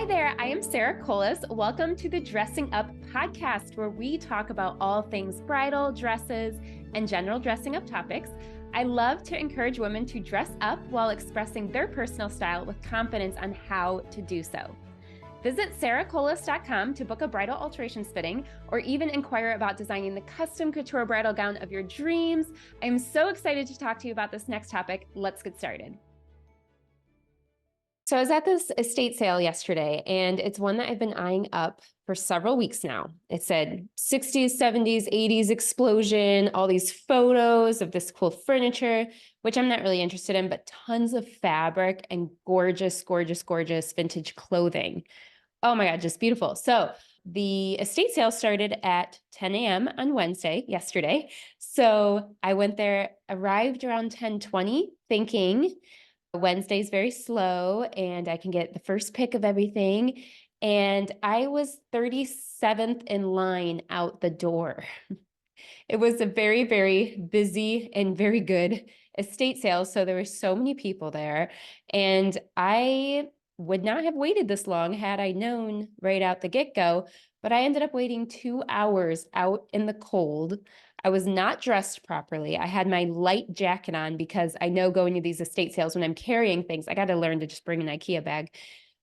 Hi there, I am Sarah Kolis. Welcome to the Dressing Up podcast, where we talk about all things bridal, dresses, and general dressing up topics. I love to encourage women to dress up while expressing their personal style with confidence on how to do so. Visit sarahkolis.com to book a bridal alterations fitting or even inquire about designing the custom couture bridal gown of your dreams. I'm so excited to talk to you about this next topic. Let's get started. So I was at this estate sale yesterday, and it's one that I've been eyeing up for several weeks now. It said 60s, 70s, 80s explosion, all these photos of this cool furniture, which I'm not really interested in, but tons of fabric and gorgeous, gorgeous, gorgeous vintage clothing. Oh my God, just beautiful. So the estate sale started at 10 a.m. on Wednesday, yesterday. So I went there, arrived around 10:20, thinking Wednesday's very slow and I can get the first pick of everything. And I was 37th in line out the door. It was a very, very busy and very good estate sale. So there were so many people there. And I would not have waited this long had I known right out the get-go, but I ended up waiting 2 hours out in the cold. I was not dressed properly. I had my light jacket on because I know going to these estate sales, when I'm carrying things, I got to learn to just bring an IKEA bag.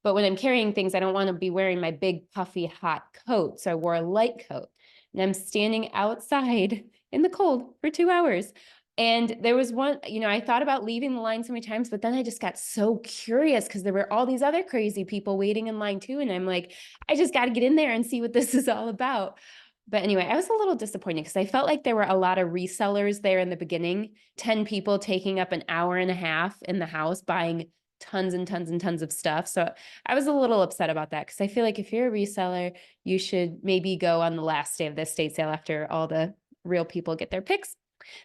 But when I'm carrying things, I don't want to be wearing my big puffy hot coat. So I wore a light coat and I'm standing outside in the cold for 2 hours. And there was one, I thought about leaving the line so many times, but then I just got so curious because there were all these other crazy people waiting in line too. And I'm like, I just got to get in there and see what this is all about. But anyway, I was a little disappointed because I felt like there were a lot of resellers there in the beginning, 10 people taking up an hour and a half in the house buying tons and tons and tons of stuff. So I was a little upset about that because I feel like if you're a reseller, you should maybe go on the last day of the estate sale after all the real people get their picks.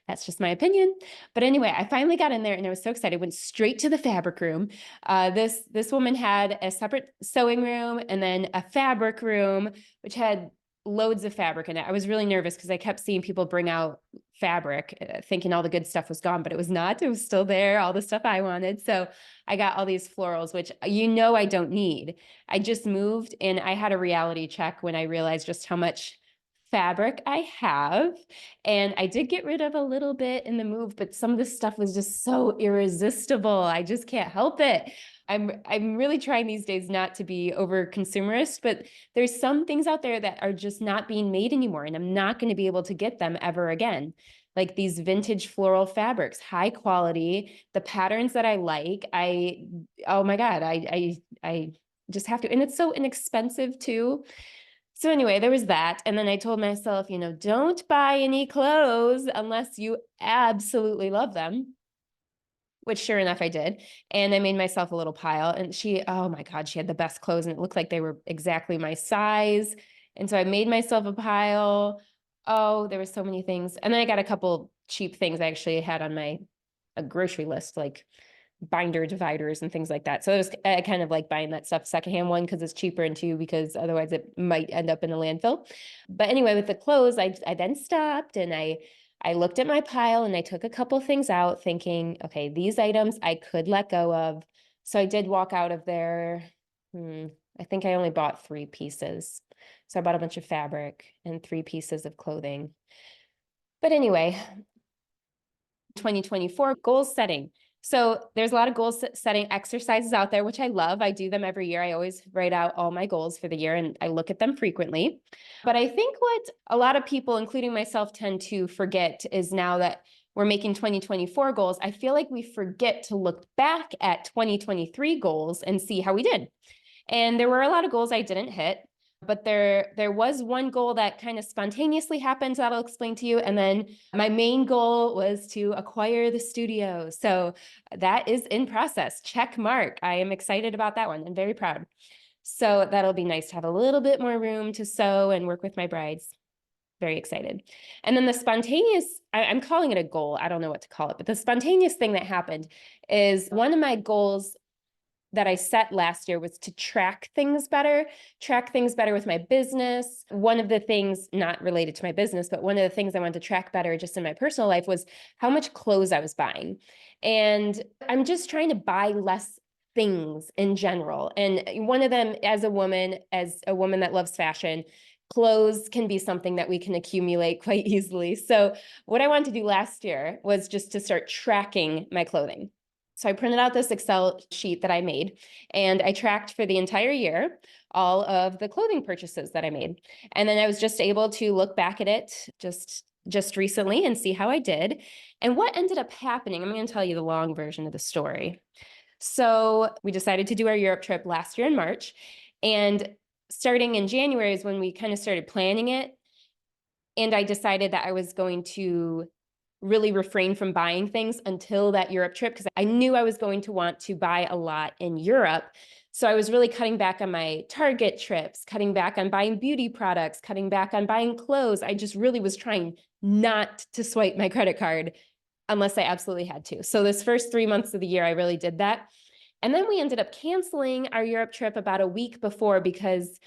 That's just my opinion. But anyway, I finally got in there and I was so excited. Went straight to the fabric room. This woman had a separate sewing room and then a fabric room, which had loads of fabric in it. I was really nervous because I kept seeing people bring out fabric, thinking all the good stuff was gone, but it was not. It was still there, all the stuff I wanted. So I got all these florals, which I don't need. I just moved and I had a reality check when I realized just how much fabric I have. And I did get rid of a little bit in the move, but some of this stuff was just so irresistible. I just can't help it. I'm really trying these days not to be over consumerist, but there's some things out there that are just not being made anymore, and I'm not going to be able to get them ever again. Like these vintage floral fabrics, high quality, the patterns that I like. Oh my God, I just have to, and it's so inexpensive too. So anyway, there was that. And then I told myself, don't buy any clothes unless you absolutely love them, which sure enough, I did. And I made myself a little pile. And oh my God, she had the best clothes and it looked like they were exactly my size. And so I made myself a pile. Oh, there were so many things. And then I got a couple cheap things I actually had on a grocery list, like binder dividers and things like that. So I kind of like buying that stuff secondhand, one, because it's cheaper, and two, because otherwise it might end up in a landfill. But anyway, with the clothes, I then stopped and I looked at my pile and I took a couple things out thinking, okay, these items I could let go of. So I did walk out of there. I think I only bought 3 pieces. So I bought a bunch of fabric and 3 pieces of clothing. But anyway, 2024 goal setting. So there's a lot of goal setting exercises out there, which I love. I do them every year. I always write out all my goals for the year and I look at them frequently. But I think what a lot of people, including myself, tend to forget is now that we're making 2024 goals, I feel like we forget to look back at 2023 goals and see how we did. And there were a lot of goals I didn't hit. But there was one goal that kind of spontaneously happened that I'll explain to you. And then my main goal was to acquire the studio. So that is in process. Check mark. I am excited about that one and very proud. So that'll be nice to have a little bit more room to sew and work with my brides. Very excited. And then the spontaneous, I'm calling it a goal. I don't know what to call it, but the spontaneous thing that happened is one of my goals that I set last year was to track things better with my business. One of the things, not related to my business, but one of the things I wanted to track better just in my personal life was how much clothes I was buying. And I'm just trying to buy less things in general. And one of them, as a woman that loves fashion, clothes can be something that we can accumulate quite easily. So what I wanted to do last year was just to start tracking my clothing. So I printed out this Excel sheet that I made, and I tracked for the entire year all of the clothing purchases that I made. And then I was just able to look back at it just recently and see how I did. And what ended up happening, I'm going to tell you the long version of the story. So we decided to do our Europe trip last year in March, and starting in January is when we kind of started planning it. And I decided that I was going to really refrain from buying things until that Europe trip, because I knew I was going to want to buy a lot in Europe. So I was really cutting back on my Target trips, cutting back on buying beauty products, cutting back on buying clothes. I just really was trying not to swipe my credit card unless I absolutely had to. So this first 3 months of the year, I really did that. And then we ended up canceling our Europe trip about a week before because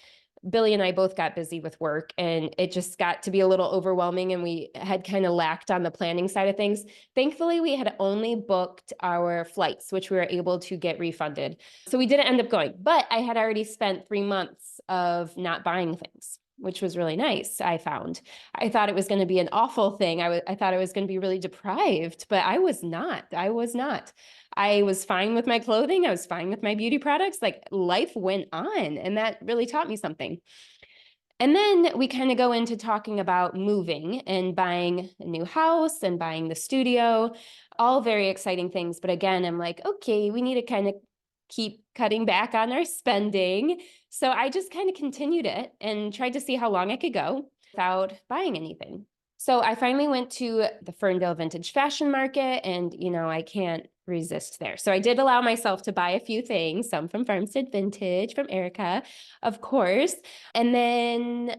Billy and I both got busy with work, and it just got to be a little overwhelming, and we had kind of lacked on the planning side of things. Thankfully, we had only booked our flights, which we were able to get refunded. So we didn't end up going, but I had already spent 3 months of not buying things, which was really nice, I found. I thought it was going to be an awful thing. I thought I was going to be really deprived, but I was not. I was not. I was fine with my clothing. I was fine with my beauty products. Like, life went on, and that really taught me something. And then we kind of go into talking about moving and buying a new house and buying the studio, all very exciting things. But again, I'm like, okay, we need to kind of keep cutting back on our spending. So I just kind of continued it and tried to see how long I could go without buying anything. So I finally went to the Ferndale Vintage Fashion Market, and, I can't resist there. So I did allow myself to buy a few things, some from Farmstead Vintage, from Erica, of course. And then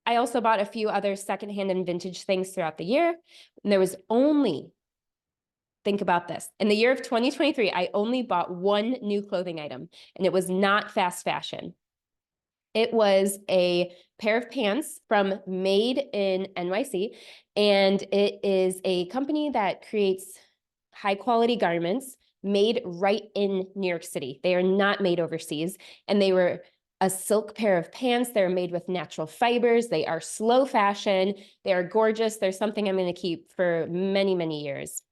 I also bought a few other secondhand and vintage things throughout the year. And there was only, think about this, in the year of 2023, I only bought one new clothing item, and it was not fast fashion. It was a pair of pants from Made in NYC, and it is a company that creates high quality garments made right in New York City. They are not made overseas, and they were a silk pair of pants. They're made with natural fibers. They are slow fashion. They are gorgeous. They're something I'm going to keep for many, many years.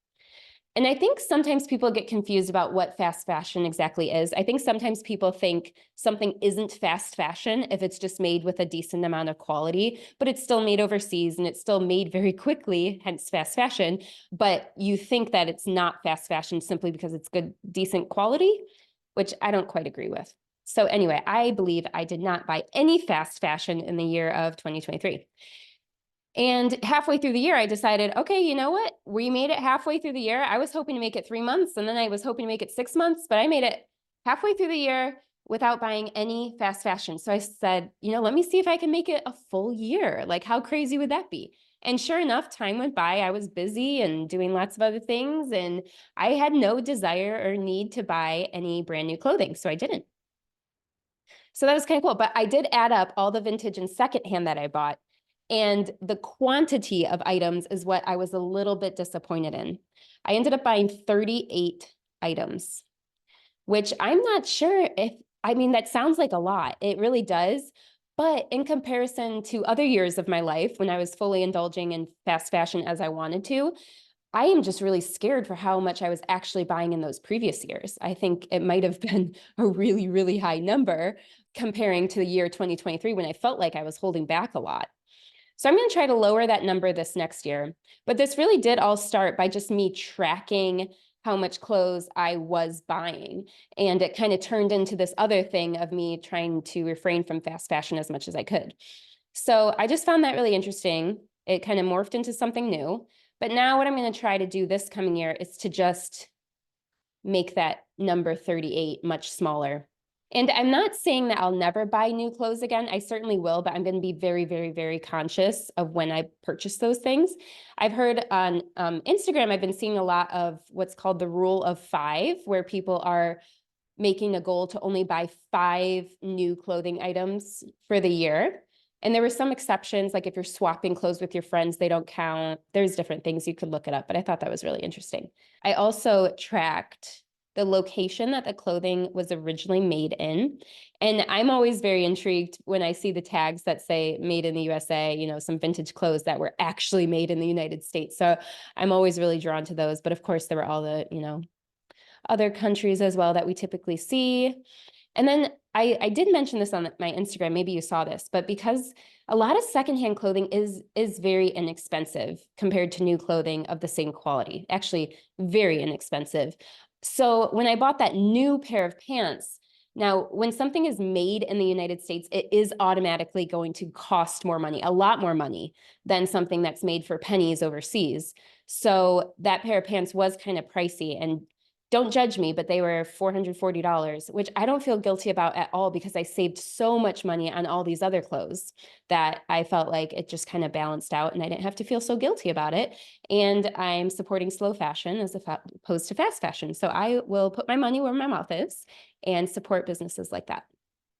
And I think sometimes people get confused about what fast fashion exactly is. I think sometimes people think something isn't fast fashion if it's just made with a decent amount of quality, but it's still made overseas and it's still made very quickly, hence fast fashion. But you think that it's not fast fashion simply because it's good, decent quality, which I don't quite agree with. So anyway, I believe I did not buy any fast fashion in the year of 2023. And halfway through the year, I decided, okay, you know what? We made it halfway through the year. I was hoping to make it 3 months, and then I was hoping to make it 6 months, but I made it halfway through the year without buying any fast fashion. So I said, let me see if I can make it a full year. Like, how crazy would that be? And sure enough, time went by. I was busy and doing lots of other things, and I had no desire or need to buy any brand new clothing, so I didn't. So that was kind of cool. But I did add up all the vintage and secondhand that I bought. And the quantity of items is what I was a little bit disappointed in. I ended up buying 38 items, which I'm not sure that sounds like a lot. It really does. But in comparison to other years of my life when I was fully indulging in fast fashion as I wanted to, I am just really scared for how much I was actually buying in those previous years. I think it might have been a really, really high number comparing to the year 2023 when I felt like I was holding back a lot. So I'm going to try to lower that number this next year. But this really did all start by just me tracking how much clothes I was buying. And it kind of turned into this other thing of me trying to refrain from fast fashion as much as I could. So I just found that really interesting. It kind of morphed into something new. But now what I'm going to try to do this coming year is to just make that number 38 much smaller. And I'm not saying that I'll never buy new clothes again. I certainly will, but I'm going to be very, very, very conscious of when I purchase those things. I've heard on Instagram, I've been seeing a lot of what's called the rule of 5, where people are making a goal to only buy 5 new clothing items for the year. And there were some exceptions, like if you're swapping clothes with your friends, they don't count. There's different things you could look it up, but I thought that was really interesting. I also tracked the location that the clothing was originally made in. And I'm always very intrigued when I see the tags that say made in the USA, you know, some vintage clothes that were actually made in the United States. So I'm always really drawn to those. But of course, there were all the, you know, other countries as well that we typically see. And then I did mention this on my Instagram, maybe you saw this, but because a lot of secondhand clothing is very inexpensive compared to new clothing of the same quality, actually very inexpensive. So when I bought that new pair of pants, now when something is made in the United States, it is automatically going to cost more money, a lot more money than something that's made for pennies overseas. So that pair of pants was kind of pricey, and don't judge me, but they were $440, which I don't feel guilty about at all because I saved so much money on all these other clothes that I felt like it just kind of balanced out and I didn't have to feel so guilty about it. And I'm supporting slow fashion as opposed to fast fashion. So I will put my money where my mouth is and support businesses like that.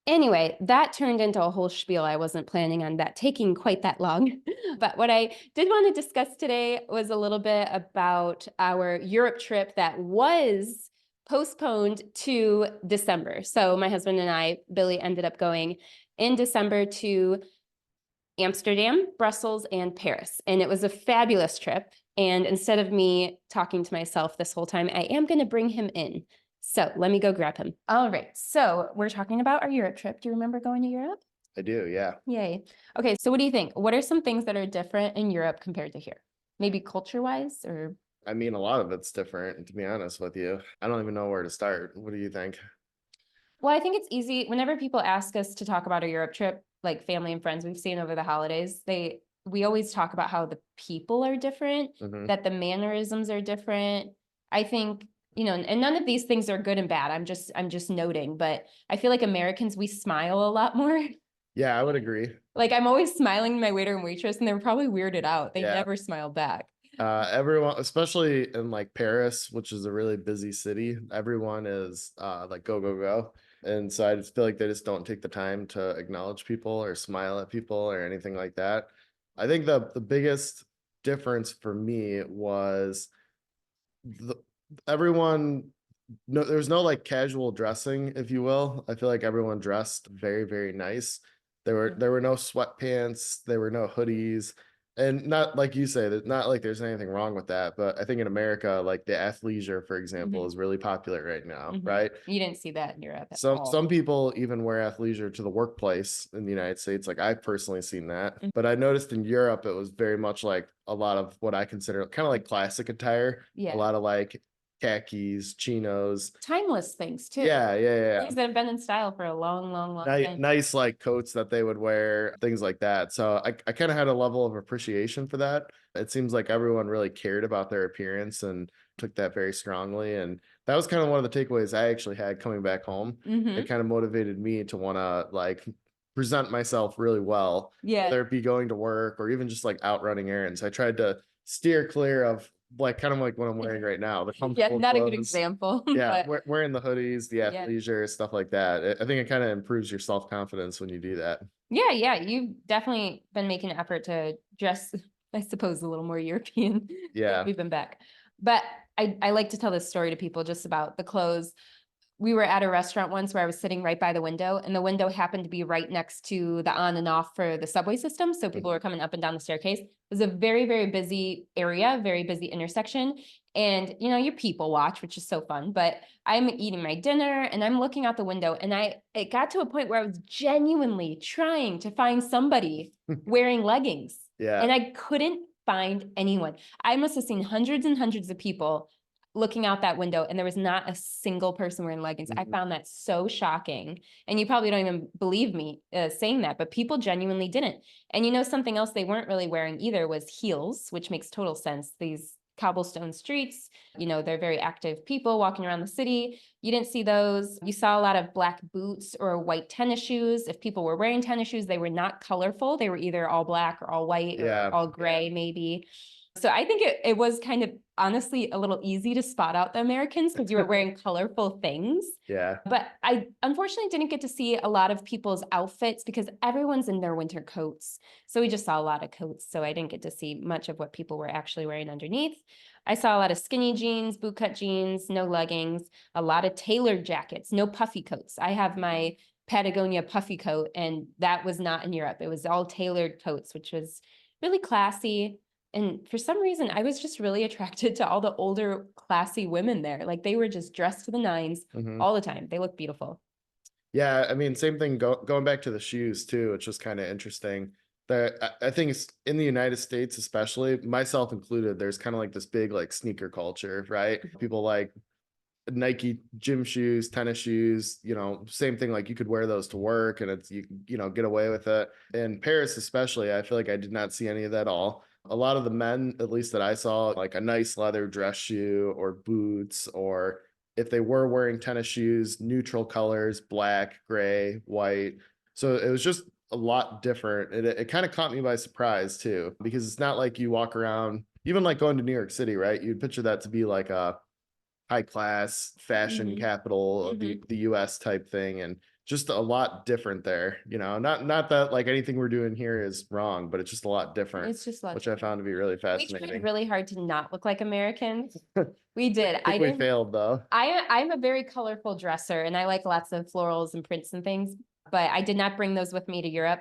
Anyway, that turned into a whole spiel. I wasn't planning on that taking quite that long. But what I did want to discuss today was a little bit about our Europe trip that was postponed to December. So my husband and I, Billy, ended up going in December to Amsterdam, Brussels, and Paris. And it was a fabulous trip. And instead of me talking to myself this whole time, I am going to bring him in. So let me go grab him. All right. So we're talking about our Europe trip. Do you remember going to Europe? I do, yeah. Yay. Okay. So what do you think? What are some things that are different in Europe compared to here? Maybe culture-wise or? I mean, a lot of it's different, to be honest with you. I don't even know where to start. What do you think? Well, I think it's easy. Whenever people ask us to talk about a Europe trip, like family and friends we've seen over the holidays, we always talk about how the people are different, that the mannerisms are different. I think, you know, and none of these things are good and bad. I'm just noting, but I feel like Americans, we smile a lot more. Yeah, I would agree. Like I'm always smiling to my waiter and waitress, and they were probably weirded out. They Yeah. never smiled back. Everyone, especially in like Paris, which is a really busy city, everyone is like go, go, go. And so I just feel like they just don't take the time to acknowledge people or smile at people or anything like that. I think the biggest difference for me was everyone, no, there's no like casual dressing, if you will. I feel like everyone dressed very, very nice. There were no sweatpants, there were no hoodies. And not like you say, that not like there's anything wrong with that, but I think in America, like the athleisure, for example, is really popular right now, right? You didn't see that in Europe at Some all. some people even wear athleisure to the workplace in the United States. Like I've personally seen that, but I noticed in Europe it was very much like a lot of what I consider kind of like classic attire. Yeah. A lot of like khakis, chinos, timeless things too. yeah. Things that have been in style for a long, long, long time. Nice like coats that they would wear, things like that. So I kind of had a level of appreciation for that. It seems like everyone really cared about their appearance and took that very strongly. And that was kind of one of the takeaways I actually had coming back home. It kind of motivated me to want to like present myself really well, whether it be going to work or even just like out running errands. I tried to steer clear of like kind of like what I'm wearing right now. The comfortable not clothes. A good example. Yeah, wearing the hoodies, the athleisure, stuff like that. I think it kind of improves your self-confidence when you do that. Yeah, you've definitely been making an effort to dress, I suppose, a little more European. Yeah. We've been back. But I like to tell this story to people just about the clothes. We were at a restaurant once where I was sitting right by the window, and the window happened to be right next to the on and off for the subway system. So people were coming up and down the staircase. It was a very, very busy area, very busy intersection. And, you know, you people watch, which is so fun, but I'm eating my dinner and I'm looking out the window, and it got to a point where I was genuinely trying to find somebody wearing leggings. Yeah. And I couldn't find anyone. I must have seen hundreds and hundreds of people looking out that window, and there was not a single person wearing leggings. I found that so shocking. And you probably don't even believe me saying that, but people genuinely didn't. And you know, something else they weren't really wearing either was heels, which makes total sense. These cobblestone streets, you know, they're very active people walking around the city. You didn't see those. You saw a lot of black boots or white tennis shoes. If people were wearing tennis shoes, they were not colorful. They were either all black or all white or all gray, maybe. So I think it was kind of honestly a little easy to spot out the Americans because you were wearing colorful things. Yeah. But I unfortunately didn't get to see a lot of people's outfits because everyone's in their winter coats. So we just saw a lot of coats. So I didn't get to see much of what people were actually wearing underneath. I saw a lot of skinny jeans, bootcut jeans, no leggings, a lot of tailored jackets, no puffy coats. I have my Patagonia puffy coat, and that was not in Europe. It was all tailored coats, which was really classy. And for some reason, I was just really attracted to all the older, classy women there. Like they were just dressed to the nines all the time. They look beautiful. Yeah, I mean, same thing going back to the shoes too, which was kind of interesting. I think it's in the United States, especially myself included, there's kind of like this big like sneaker culture, right? People like Nike gym shoes, tennis shoes, same thing. Like you could wear those to work and it's get away with it. In Paris, especially, I feel like I did not see any of that at all. A lot of the men, at least that I saw, like a nice leather dress shoe or boots, or if they were wearing tennis shoes, neutral colors, black, gray, white. So it was just a lot different. It kind of caught me by surprise too, because it's not like you walk around, even like going to New York City, right? You'd picture that to be like a high class fashion capital of the US type thing, and just a lot different there. Not that like anything we're doing here is wrong, but it's just a lot different. It's just a lot which I found to be really We fascinating. tried really hard to not look like Americans. We did. I think we failed though. I'm a very colorful dresser and I like lots of florals and prints and things, but I did not bring those with me to Europe.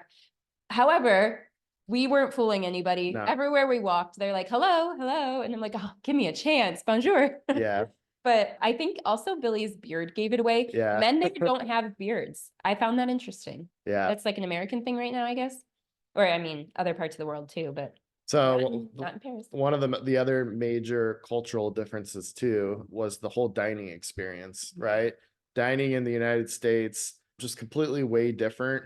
However, we weren't fooling anybody. No. Everywhere we walked, they're like, hello, hello. And I'm like, oh, give me a chance. Bonjour. Yeah. But I think also Billy's beard gave it away. Yeah. Men there don't have beards. I found that interesting. Yeah. That's like an American thing right now, I guess. Or I mean, other parts of the world too, but So not in Paris. one of the other major cultural differences too was the whole dining experience, right? Dining in the United States, just completely way different.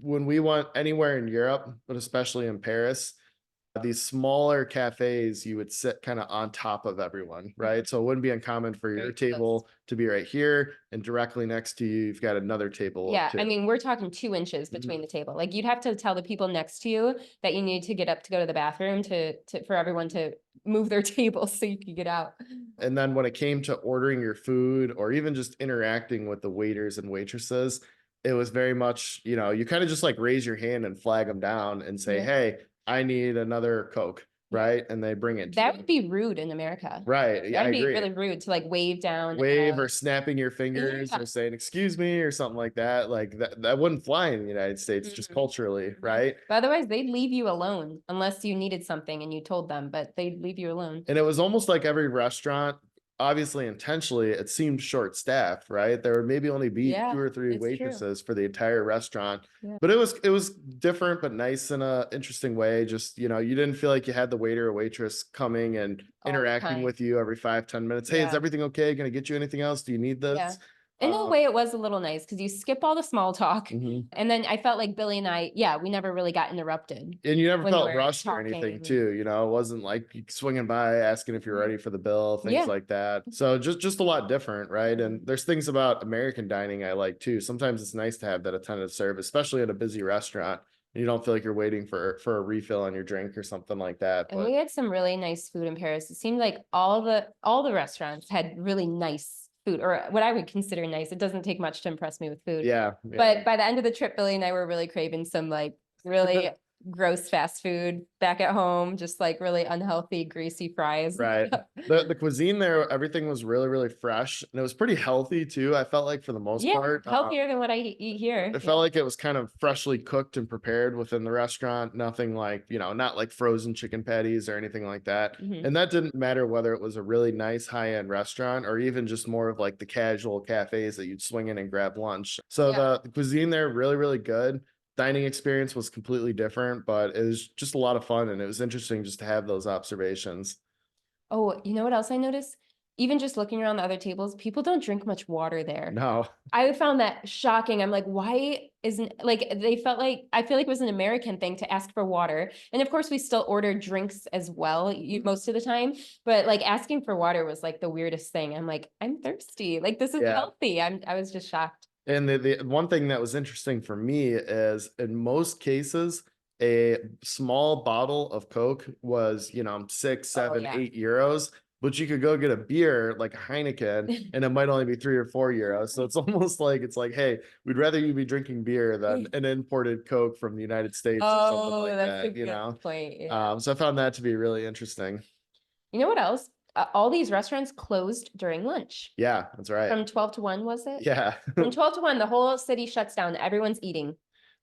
When we went anywhere in Europe, but especially in Paris, these smaller cafes, you would sit kind of on top of everyone, right? So it wouldn't be uncommon for your Very table close. to be right here, and directly next to you, you've got another table. Yeah, too. I mean, we're talking 2 inches between the table. Like you'd have to tell the people next to you that you need to get up to go to the bathroom for everyone to move their table so you could get out. And then when it came to ordering your food or even just interacting with the waiters and waitresses, it was very much, you kind of just like raise your hand and flag them down and say, Yeah. hey, I need another Coke, right? And they bring it to That you. would be rude in America. Right. Yeah, I That'd be agree. really rude to like wave down. Wave or snapping your fingers Yeah. or saying, excuse me, or something like that. Like that wouldn't fly in the United States, just culturally, right? But otherwise, they'd leave you alone unless you needed something and you told them, but they'd leave you alone. And it was almost like every restaurant, obviously intentionally, it seemed short staffed, right? There would maybe only be 2 or 3 it's true. waitresses for the entire restaurant. Yeah. But it was different but nice in a interesting way. Just, you didn't feel like you had the waiter or waitress coming and All the interacting time. with you every 5-10 minutes. Hey, is Yeah. everything okay? Gonna get you anything else? Do you need this? Yeah. In a way, it was a little nice because you skip all the small talk. Mhm. And then I felt like Billy and I, we never really got interrupted. And you never when felt we're rushed or anything talking. too, it wasn't like you swinging by asking if you're ready for the bill, things Yeah. like that. So just a lot different, right? And there's things about American dining I like too. Sometimes it's nice to have that attentive service, especially at a busy restaurant. You don't feel like you're waiting for a refill on your drink or something like that. And But we had some really nice food in Paris. It seemed like all the restaurants had really nice food, or what I would consider nice. It doesn't take much to impress me with food. yeah. But by the end of the trip, Billy and I were really craving some like really gross fast food back at home, just like really unhealthy, greasy fries. Right. The cuisine there, everything was really, really fresh, and it was pretty healthy too. I felt like for the most part. Healthier than what I eat here. It felt like it was kind of freshly cooked and prepared within the restaurant. Nothing like, not like frozen chicken patties or anything like that. And that didn't matter whether it was a really nice high-end restaurant or even just more of like the casual cafes that you'd swing in and grab lunch. So the cuisine there, really, really good. Dining experience was completely different, but it was just a lot of fun, and it was interesting just to have those observations. Oh, you know what else I noticed? Even just looking around the other tables, people don't drink much water there. No. I found that shocking. I'm like, why isn't like I feel like it was an American thing to ask for water. And of course we still order drinks as well most of the time, but like asking for water was like the weirdest thing. I'm like, I'm thirsty. Like this is healthy. I was just shocked. And the one thing that was interesting for me is in most cases, a small bottle of Coke was, 6, 7, €8. but you could go get a beer like a Heineken and it might only be 3 or 4 euros. So it's almost like hey, we'd rather you be drinking beer than an imported Coke from the United States or something Oh, like that's a that, you good know? point. Yeah. So I found that to be really interesting. You know what else? All these restaurants closed during lunch. Yeah, that's right. From 12 to 1, was it? Yeah. From 12 to 1, the whole city shuts down. Everyone's eating.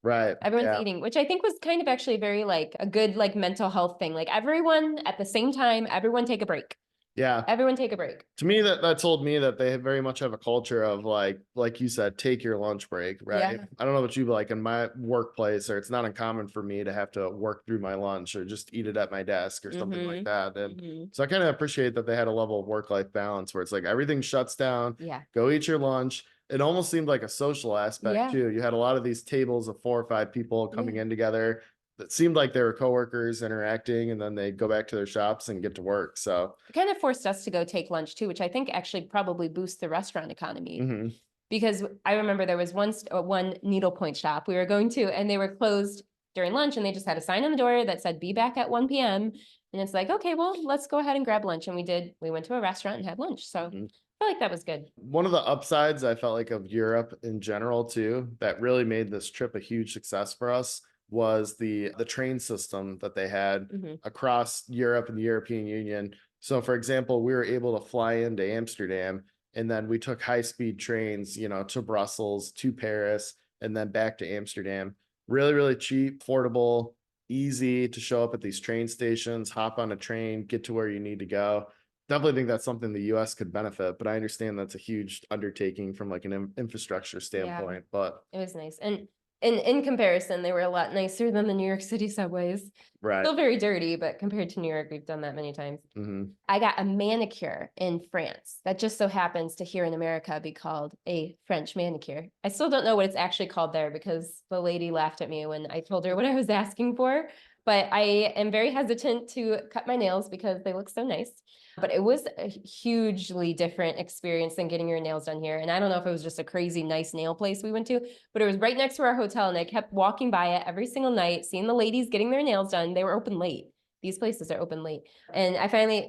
Right. Everyone's Yeah. eating, which I think was kind of actually very like a good like mental health thing. Like everyone at the same time, everyone take a break. Yeah. Everyone take a break. To me, that told me that they very much have a culture of like you said, take your lunch break, right? Yeah. I don't know what you, but like in my workplace, or it's not uncommon for me to have to work through my lunch or just eat it at my desk or something like that. And so I kind of appreciate that they had a level of work-life balance where it's like everything shuts down, Yeah. go eat your lunch. It almost seemed like a social aspect Yeah. too. You had a lot of these tables of 4 or 5 people coming Yeah. in together that seemed like they were coworkers interacting, and then they go back to their shops and get to work. So It kind of forced us to go take lunch too, which I think actually probably boosts the restaurant economy. mhm. Because I remember there was one needlepoint shop we were going to, and they were closed during lunch, and they just had a sign on the door that said "Be back at 1 p.m." And it's like, okay, well, let's go ahead and grab lunch. And we did. We went to a restaurant and had lunch. So I Mhm. feel like that was good. One of the upsides I felt like of Europe in general too, that really made this trip a huge success for us was the train system that they had Mhm. across Europe and the European Union. So for example, we were able to fly into Amsterdam and then we took high-speed trains, to Brussels, to Paris, and then back to Amsterdam. Really, really cheap, affordable, easy to show up at these train stations, hop on a train, get to where you need to go. Definitely think that's something the US could benefit, but I understand that's a huge undertaking from like an infrastructure Yeah. standpoint. But It was nice. And in comparison, they were a lot nicer than the New York City subways. right. Still very dirty, but compared to New York, we've done that many times. Hmm. I got a manicure in France that just so happens to here in America be called a French manicure. I still don't know what it's actually called there because the lady laughed at me when I told her what I was asking for. But I am very hesitant to cut my nails because they look so nice. But it was a hugely different experience than getting your nails done here. And I don't know if it was just a crazy nice nail place we went to, but it was right next to our hotel. And I kept walking by it every single night, seeing the ladies getting their nails done. They were open late. These places are open late. And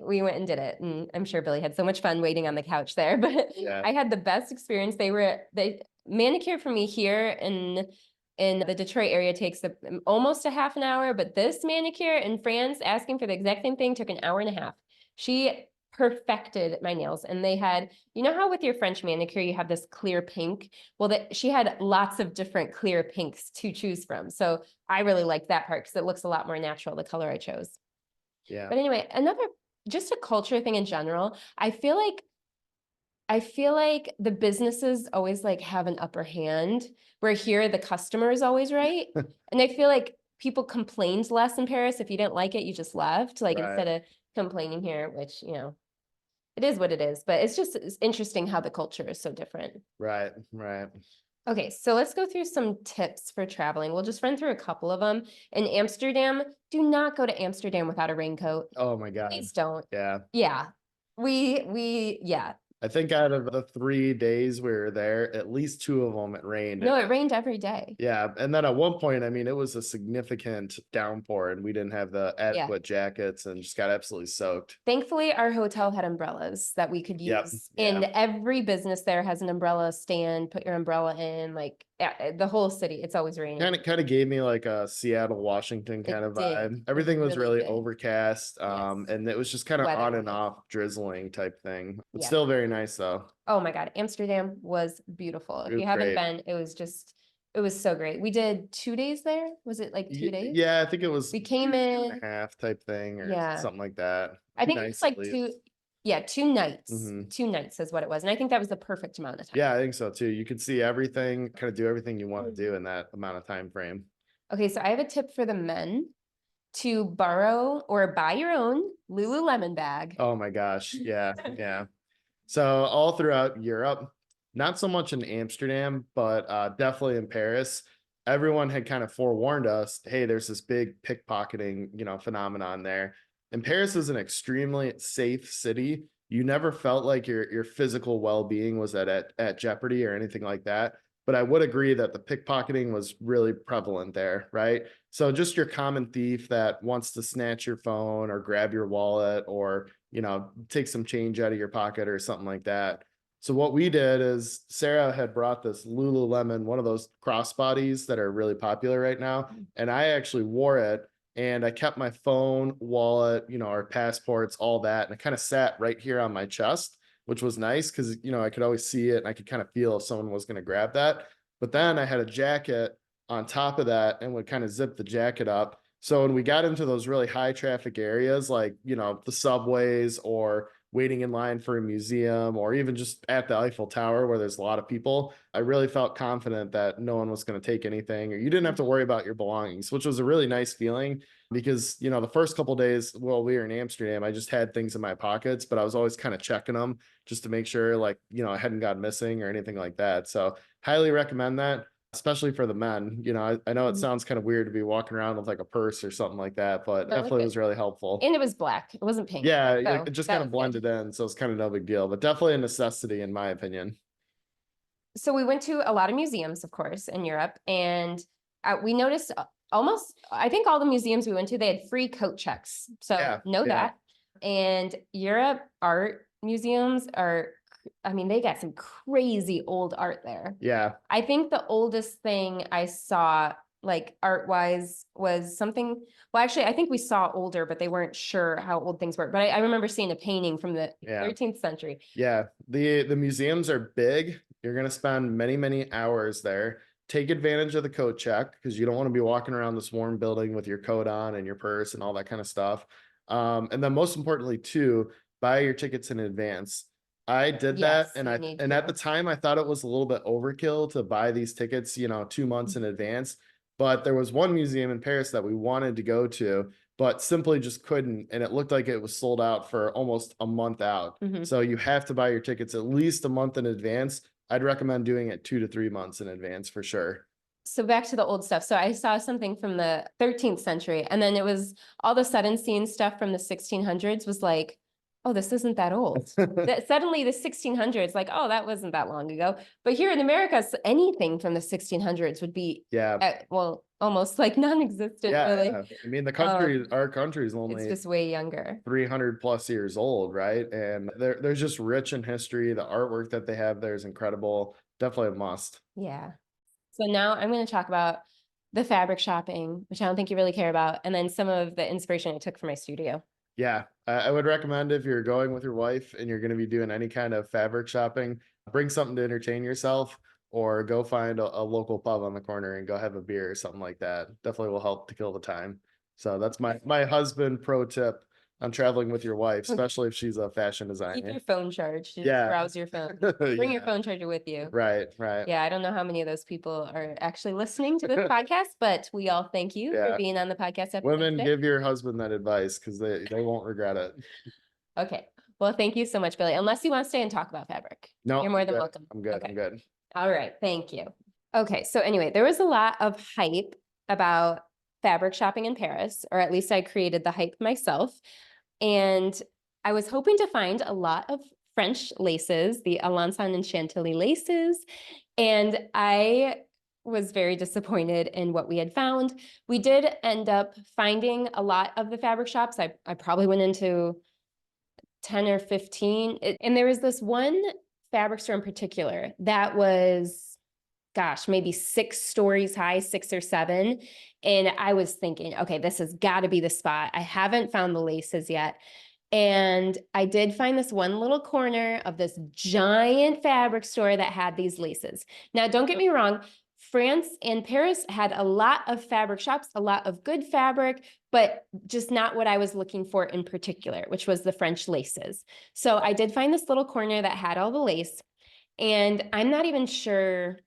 we went and did it. And I'm sure Billy had so much fun waiting on the couch there, but Yeah. I had the best experience. They manicure for me here in the Detroit area takes almost a half an hour, but this manicure in France, asking for the exact same thing, took an hour and a half. She perfected my nails, and they had, you know how with your French manicure you have this clear pink? Well, she had lots of different clear pinks to choose from. So I really liked that part because it looks a lot more natural, the color I chose. Yeah. But anyway, just a culture thing in general. I feel like the businesses always like have an upper hand, where here the customer is always right. And I feel like people complained less in Paris. If you didn't like it, you just left, like Right. instead of complaining here, which, it is what it is. But it's interesting how the culture is so different. Right. Right. Okay, so let's go through some tips for traveling. We'll just run through a couple of them. In Amsterdam, do not go to Amsterdam without a raincoat. Oh my God. Please don't. Yeah. Yeah. Yeah. I think out of the 3 days we were there, at least 2 of them it rained. No, it rained every day. Yeah. And then at one point, I mean, it was a significant downpour and we didn't have the Yeah. adequate jackets and just got absolutely soaked. Thankfully, our hotel had umbrellas that we could Yep. use. Yeah. And every business there has an umbrella stand, put your umbrella in, like the whole city. It's always raining. Kind of gave me like a Seattle, Washington kind It of did. vibe. It Everything was really really did. overcast. Yes. And it was just kind of Weather on and was. off drizzling type thing. It's Yeah. still very nice though. Oh my God, Amsterdam was beautiful. If It was you haven't great. been, it was so great. We did 2 days there. Was it like 2 days? Yeah, I think it was We came 2.5 type thing or Yeah. something like that. I think it Nice was like at least. 2 nights. Mhm. 2 nights is what it was. And I think that was the perfect amount of time. Yeah, I think so too. You could see everything, kind of do everything you want to Mm-hmm. do in that amount of time frame. Okay, so I have a tip for the men to borrow or buy your own Lululemon bag. Oh my gosh. Yeah, yeah. So all throughout Europe, not so much in Amsterdam, but definitely in Paris, everyone had kind of forewarned us, hey, there's this big pickpocketing, phenomenon there. And Paris is an extremely safe city. You never felt like your physical well-being was at jeopardy or anything like that. But I would agree that the pickpocketing was really prevalent there, right? So just your common thief that wants to snatch your phone or grab your wallet or take some change out of your pocket or something like that. So what we did is Sarah had brought this Lululemon, one of those crossbodies that are really popular right now. And I actually wore it, and I kept my phone, wallet, our passports, all that. And it kind of sat right here on my chest, which was nice because, I could always see it and I could kind of feel if someone was going to grab that. But then I had a jacket on top of that and would kind of zip the jacket up. So when we got into those really high traffic areas, like, the subways or waiting in line for a museum or even just at the Eiffel Tower where there's a lot of people, I really felt confident that no one was going to take anything, or you didn't have to worry about your belongings, which was a really nice feeling because, the first couple days while we were in Amsterdam, I just had things in my pockets, but I was always kind of checking them just to make sure, like, I hadn't gone missing or anything like that. So highly recommend that, especially for the men. I know it sounds kind of weird to be walking around with like a purse or something like that, but definitely was really helpful. And it was black. It wasn't pink. Yeah, So it just that kind of was good. blended in, so it's kind of no big deal, but definitely a necessity in my opinion. So we went to a lot of museums, of course, in Europe, and we noticed almost, I think all the museums we went to, they had free coat checks. So Yeah, know yeah. that. And Europe art museums are, I mean, they got some crazy old art there. Yeah. I think the oldest thing I saw, like art wise, was something. Well, actually, I think we saw older, but they weren't sure how old things were. But I remember seeing a painting from the Yeah. 13th century. Yeah. The museums are big. You're gonna spend many, many hours there. Take advantage of the coat check because you don't want to be walking around this warm building with your coat on and your purse and all that kind of stuff. And then most importantly, too, buy your tickets in advance. I did that, Yes, and you need at to. the time I thought it was a little bit overkill to buy these tickets, 2 months in advance. But there was one museum in Paris that we wanted to go to, but simply just couldn't, and it looked like it was sold out for almost a month out. Mhm. So you have to buy your tickets at least a month in advance. I'd recommend doing it 2 to 3 months in advance for sure. So back to the old stuff. So I saw something from the 13th century, and then it was all of a sudden seeing stuff from the 1600s was like, oh, this isn't that old. That suddenly the 1600s, like, oh, that wasn't that long ago. But here in America, anything from the 1600s would be, Yeah. well, almost like non-existent, Yeah, really. yeah. I mean, Um, our country is it's only just way younger. 300 plus years old, right? And there's just rich in history. The artwork that they have there is incredible. Definitely a must. Yeah. So now I'm going to talk about the fabric shopping, which I don't think you really care about, and then some of the inspiration I took for my studio. Yeah, I would recommend if you're going with your wife and you're going to be doing any kind of fabric shopping, bring something to entertain yourself, or go find a local pub on the corner and go have a beer or something like that. Definitely will help to kill the time. So that's my husband pro tip on traveling with your wife, especially if she's a fashion Keep your designer. phone charged. Just Yeah. browse your phone. Bring your Yeah. phone charger with you. Right, right. Yeah, I don't know how many of those people are actually listening to this podcast, but we all thank you for Yeah. being on the podcast episode Women, today. give your husband that advice because they won't regret it. Okay. Well, thank you so much, Billy. Unless you want to stay and talk about fabric. No, You're more I'm than good. welcome. I'm good. Okay. I'm good. All right. Thank you. Okay. So anyway, there was a lot of hype about fabric shopping in Paris, or at least I created the hype myself. And I was hoping to find a lot of French laces, the Alençon and Chantilly laces. And I was very disappointed in what we had found. We did end up finding a lot of the fabric shops. I probably went into 10 or 15. And there was this one fabric store in particular that was, gosh, maybe 6 stories high, 6 or 7. And I was thinking, okay, this has got to be the spot. I haven't found the laces yet. And I did find this one little corner of this giant fabric store that had these laces. Now, don't get me wrong, France and Paris had a lot of fabric shops, a lot of good fabric, but just not what I was looking for in particular, which was the French laces. So I did find this little corner that had all the lace, and I'm not even sure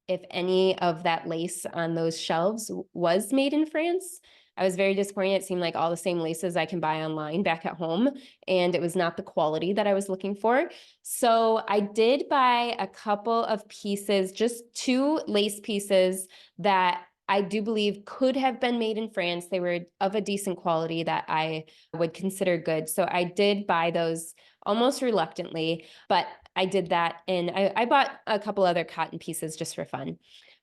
if any of that lace on those shelves was made in France. I was very disappointed. It seemed like all the same laces I can buy online back at home, and it was not the quality that I was looking for. So I did buy a couple of pieces, just 2 lace pieces that I do believe could have been made in France. They were of a decent quality that I would consider good. So I did buy those almost reluctantly, but I did that, and I bought a couple other cotton pieces just for fun.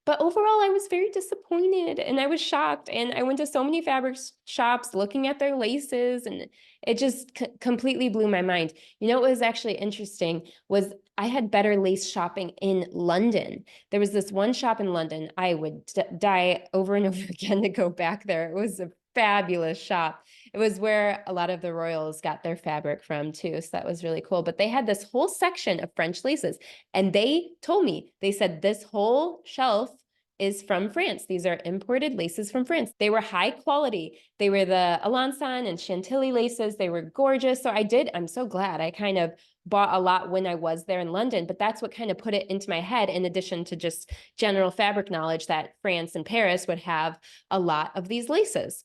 But overall, I was very disappointed and I was shocked. And I went to so many fabric shops looking at their laces, and it just completely blew my mind. You know what was actually interesting was I had better lace shopping in London. There was this one shop in London. I would die over and over again to go back there. It was a fabulous shop. It was where a lot of the royals got their fabric from too. So that was really cool. But they had this whole section of French laces. And they told me, they said this whole shelf is from France. These are imported laces from France. They were high quality. They were the Alençon and Chantilly laces. They were gorgeous. So I'm so glad I kind of bought a lot when I was there in London, but that's what kind of put it into my head, in addition to just general fabric knowledge, that France and Paris would have a lot of these laces.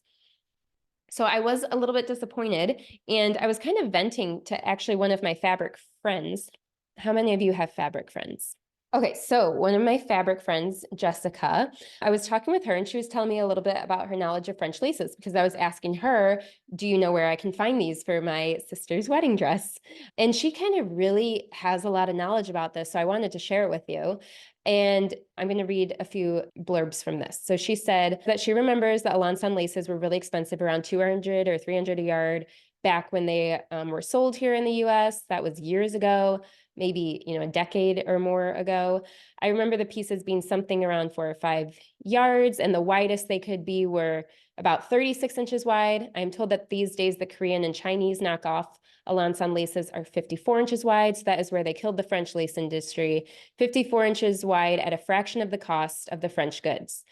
So I was a little bit disappointed, and I was kind of venting to actually one of my fabric friends. How many of you have fabric friends? Okay, so one of my fabric friends, Jessica, I was talking with her and she was telling me a little bit about her knowledge of French laces, because I was asking her, do you know where I can find these for my sister's wedding dress? And she kind of really has a lot of knowledge about this, so I wanted to share it with you. And I'm going to read a few blurbs from this. So she said that she remembers that Alençon laces were really expensive, around 200 or 300 a yard, back when they were sold here in the US. That was years ago, maybe, a decade or more ago. I remember the pieces being something around 4 or 5 yards, and the widest they could be were about 36 inches wide. I'm told that these days the Korean and Chinese knockoff Alençon laces are 54 inches wide. So that is where they killed the French lace industry, 54 inches wide at a fraction of the cost of the French goods.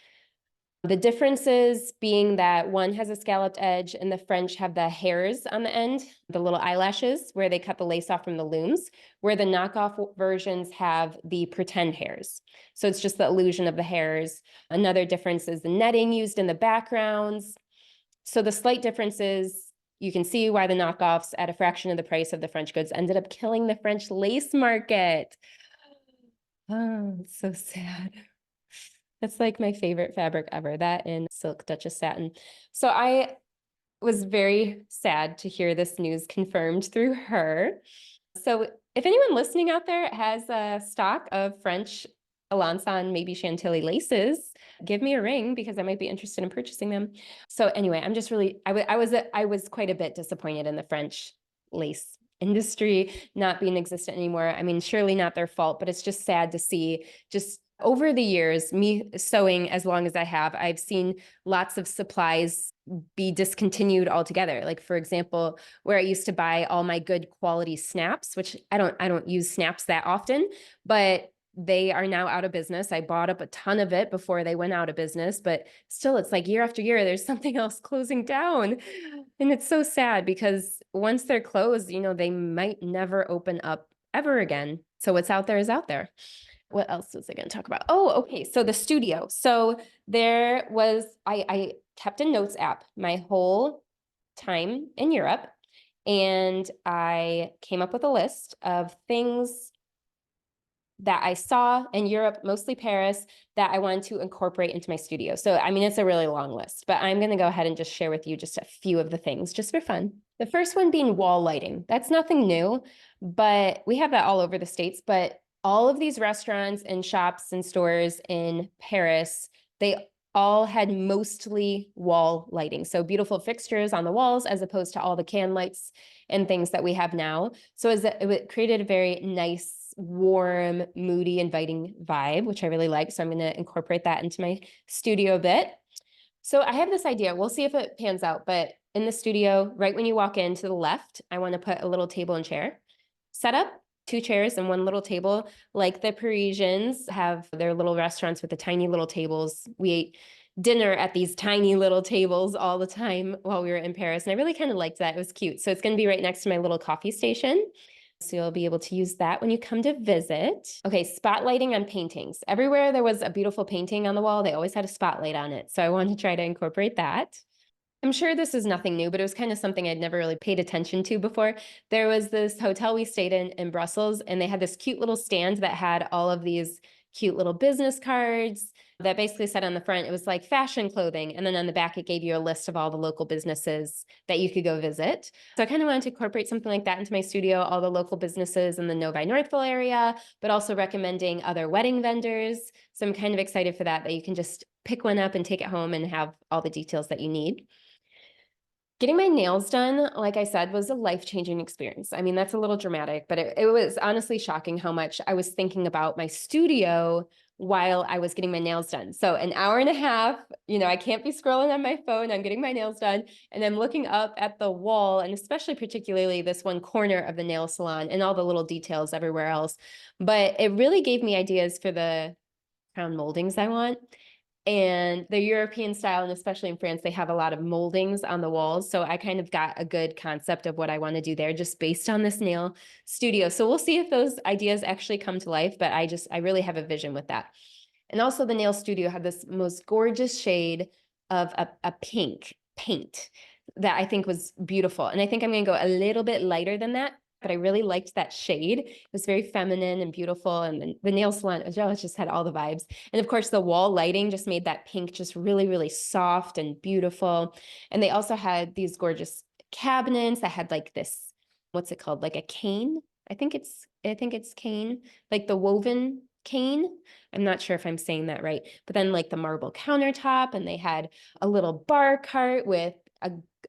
The differences being that one has a scalloped edge and the French have the hairs on the end, the little eyelashes where they cut the lace off from the looms, where the knockoff versions have the pretend hairs. So it's just the illusion of the hairs. Another difference is the netting used in the backgrounds. So the slight differences, you can see why the knockoffs at a fraction of the price of the French goods ended up killing the French lace market. Oh, it's so sad. That's like my favorite fabric ever, that and silk Duchess satin. So I was very sad to hear this news confirmed through her. So if anyone listening out there has a stock of French Alençon, maybe Chantilly laces, give me a ring, because I might be interested in purchasing them. So anyway, I'm just really, I was quite a bit disappointed in the French lace industry not being existent anymore. I mean, surely not their fault, but it's just sad to see. Just over the years, me sewing as long as I have, I've seen lots of supplies be discontinued altogether. Like, for example, where I used to buy all my good quality snaps, which I don't use snaps that often, but they are now out of business. I bought up a ton of it before they went out of business, but still, it's like year after year, there's something else closing down. And it's so sad, because once they're closed, they might never open up ever again. So what's out there is out there. What else was I going to talk about? Oh, okay. So the studio. So there was, I kept a notes app my whole time in Europe, and I came up with a list of things that I saw in Europe, mostly Paris, that I wanted to incorporate into my studio. So, I mean, it's a really long list, but I'm going to go ahead and just share with you just a few of the things, just for fun. The first one being wall lighting. That's nothing new, but we have that all over the States. But all of these restaurants and shops and stores in Paris, they all had mostly wall lighting. So beautiful fixtures on the walls, as opposed to all the can lights and things that we have now. So it created a very nice, warm, moody, inviting vibe, which I really like. So I'm going to incorporate that into my studio a bit. So I have this idea. We'll see if it pans out. But in the studio, right when you walk in to the left, I want to put a little table and chair. Set up 2 chairs and 1 little table, like the Parisians have their little restaurants with the tiny little tables. We ate dinner at these tiny little tables all the time while we were in Paris. And I really kind of liked that. It was cute. So it's going to be right next to my little coffee station. So you'll be able to use that when you come to visit. Okay, spotlighting on paintings. Everywhere there was a beautiful painting on the wall, they always had a spotlight on it. So I wanted to try to incorporate that. I'm sure this is nothing new, but it was kind of something I'd never really paid attention to before. There was this hotel we stayed in Brussels, and they had this cute little stand that had all of these cute little business cards that basically said on the front, it was like fashion clothing. And then on the back, it gave you a list of all the local businesses that you could go visit. So I kind of wanted to incorporate something like that into my studio, all the local businesses in the Novi Northville area, but also recommending other wedding vendors. So I'm kind of excited for that you can just pick one up and take it home and have all the details that you need. Getting my nails done, like I said, was a life-changing experience. I mean, that's a little dramatic, but it was honestly shocking how much I was thinking about my studio while I was getting my nails done. So an hour and a half, I can't be scrolling on my phone. I'm getting my nails done. And I'm looking up at the wall, and especially particularly this one corner of the nail salon and all the little details everywhere else. But it really gave me ideas for the crown moldings I want. And the European style, and especially in France, they have a lot of moldings on the walls. So I kind of got a good concept of what I want to do there just based on this nail studio. So we'll see if those ideas actually come to life, but I really have a vision with that. And also the nail studio had this most gorgeous shade of a pink paint that I think was beautiful. And I think I'm going to go a little bit lighter than that, but I really liked that shade. It was very feminine and beautiful. And the nail salon, it just had all the vibes. And of course, the wall lighting just made that pink just really, really soft and beautiful. And they also had these gorgeous cabinets that had like this, what's it called? Like a cane. I think it's cane, like the woven cane. I'm not sure if I'm saying that right. But then like the marble countertop, and they had a little bar cart with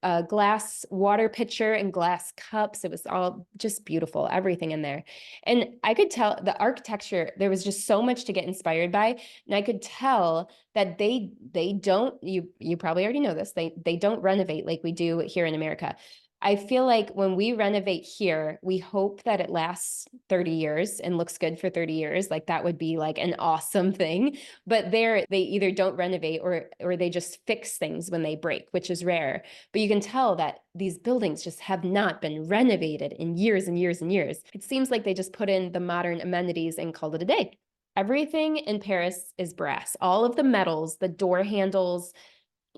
a glass water pitcher and glass cups. It was all just beautiful, everything in there. And I could tell the architecture, there was just so much to get inspired by. And I could tell that they don't, you probably already know this, they don't renovate like we do here in America. I feel like when we renovate here, we hope that it lasts 30 years and looks good for 30 years. Like that would be like an awesome thing. But there, they either don't renovate or they just fix things when they break, which is rare. But you can tell that these buildings just have not been renovated in years and years and years. It seems like they just put in the modern amenities and called it a day. Everything in Paris is brass. All of the metals, the door handles,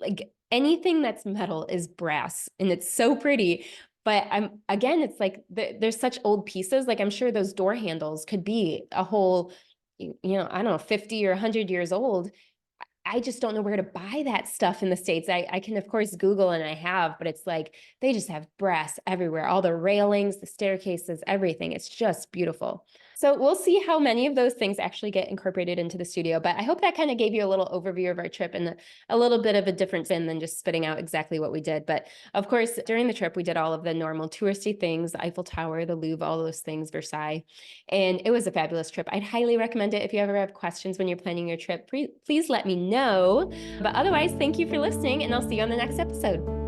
like anything that's metal is brass, and it's so pretty. But it's like there's such old pieces. Like I'm sure those door handles could be a whole, I don't know, 50 or 100 years old. I just don't know where to buy that stuff in the States. I can, of course, Google, and I have, but it's like they just have brass everywhere, all the railings, the staircases, everything. It's just beautiful. So we'll see how many of those things actually get incorporated into the studio. But I hope that kind of gave you a little overview of our trip and a little bit of a difference in than just spitting out exactly what we did. But of course, during the trip, we did all of the normal touristy things, the Eiffel Tower, the Louvre, all those things, Versailles. And it was a fabulous trip. I'd highly recommend it. If you ever have questions when you're planning your trip, please let me know. But otherwise, thank you for listening, and I'll see you on the next episode.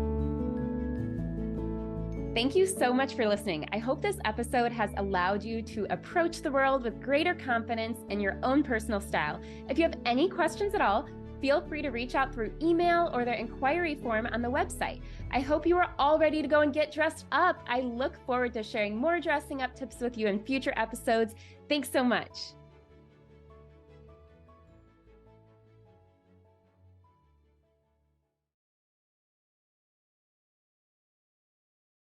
Thank you so much for listening. I hope this episode has allowed you to approach the world with greater confidence in your own personal style. If you have any questions at all, feel free to reach out through email or the inquiry form on the website. I hope you are all ready to go and get dressed up. I look forward to sharing more dressing up tips with you in future episodes. Thanks so much.